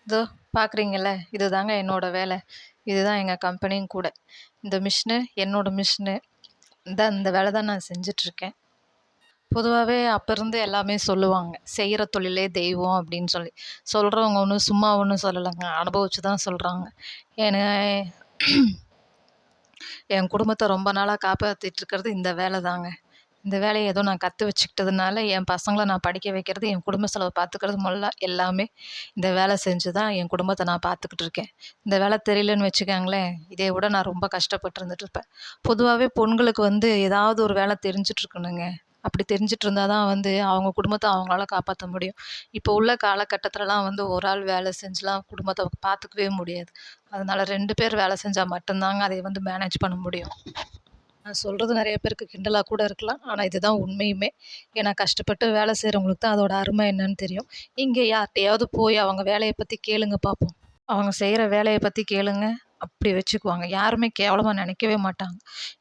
இதோ பார்க்குறீங்கல்ல, இதுதாங்க என்னோட வேலை. இதுதான் எங்க கம்பெனியும் கூட. இந்த மிஷினு என்னோட மிஷினு. இந்த வேலை தான் நான் செஞ்சுட்ருக்கேன். பொதுவாவே அப்ப இருந்து எல்லாமே சொல்லுவாங்க. "செய்ற தொழிலே தெய்வம்" அப்படின்னு சொல்லி. சொல்றவங்க ஒண்ணும் சும்மா ஒண்ணும் சொல்லலங்க. அனுபவிச்சு தான் சொல்றாங்க. ஏன்னா என் குடும்பத்த ரொம்ப நாளா காப்பாத்திட்டு இருக்கிறது இந்த வேலை தாங்க. இந்த வேலைய ஏதோ நான் கத்து வச்சுக்கிட்டதுனால, என் பசங்கள நான் படிக்க வைக்கிறது, என் குடும்ப செலவ பார்த்துக்கிறது எல்லாமே இந்த வேலை செஞ்சு தான் என் குடும்பத்த நான் பார்த்துக்கிட்டு இருக்கேன். இந்த வேலை தெரியலன்னு வச்சுக்கோங்களேன், இதை விட நான் ரொம்ப கஷ்டப்பட்டு இருந்துட்டு இருப்பேன். பொதுவாவே பெண்களுக்கு வந்து ஏதாவது ஒரு வேலை தெரிஞ்சுட்டு இருக்கணுங்க. அப்படி தெரிஞ்சுட்டு இருந்தா தான் வந்து அவங்க குடும்பத்த அவங்களால காப்பாத்த முடியும். இப்போ உள்ள காலகட்டத்துலலாம் வந்து ஒரு ஆள் வேலை செஞ்சுலாம் குடும்பத்த பார்த்துக்கவே முடியாது. அதனால 2 பேர் வேலை செஞ்சா மட்டும் தாங்க அதை வந்து மேனேஜ் பண்ண முடியும். நான் சொல்றது நெறைய பேருக்கு கிண்டலா கூட இருக்கலாம். ஆனா இதுதான் உண்மையுமே. ஏன்னா கஷ்டப்பட்டு வேலை செய்றவங்களுக்கு தான் அதோட அருமை என்னன்னு தெரியும். இங்க யார்ட்டயாவது போய் அவங்க வேலைய பத்தி கேளுங்க பாப்போம். அவங்க செய்ற வேலைய பத்தி கேளுங்க. அப்படி வச்சுக்குவாங்க. யாருமே கேவலமா நெனைக்கவே மாட்டாங்க.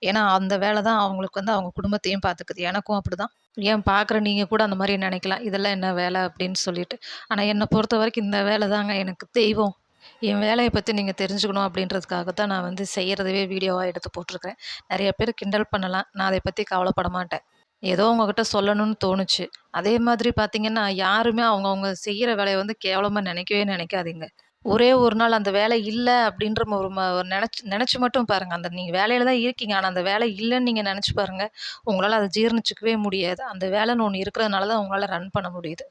ஏன்னா அந்த வேலை தான் அவங்களுக்கு வந்து அவங்க குடும்பத்தையும் பாத்துக்குது. எனக்கும் அப்படிதான். ஏன் பார்க்குற நீங்க கூட அந்த மாரி நெனைக்கலாம். இதெல்லாம் என்ன வேலை அப்படின்னு சொல்லிட்டு. ஆனா என்ன பொறுத்தவரைக்கும் இந்த வேலை தாங்க எனக்கு தெய்வம். என் வேலைய பத்தி நீங்க தெரிஞ்சுக்கணும் அப்படின்றதுக்காக தான் நான் வந்து செய்யறதவே வீடியோவா எடுத்து போட்டுருக்கிறேன். நெறைய பேர் கிண்டல் பண்ணலாம். நான் அதை பத்தி கவலைப்பட மாட்டேன். ஏதோ உங்ககிட்ட சொல்லணும்னு தோணுச்சு. அதே மாதிரி பார்த்தீங்கன்னா, யாருமே அவங்கவங்க செய்யற வேலைய வந்து கேவலமா நெனைக்கவே நெனைக்காதீங்க. ஒரே ஒரு நாள் அந்த வேலை இல்ல அப்படின்ற ஒரு நெனச்சு நெனச்சு மட்டும் பாருங்க. அந்த நீங்க வேலையில தான் இருக்கீங்க. ஆனா அந்த வேலை இல்லன்னு நீங்க நெனச்சு பாருங்க. உங்களால அத ஜீரணிச்சுக்கவே முடியாது. அந்த வேலைன்னு ஒண்ணு இருக்கிறதுனால தான் உங்களால ரன் பண்ண முடியுது.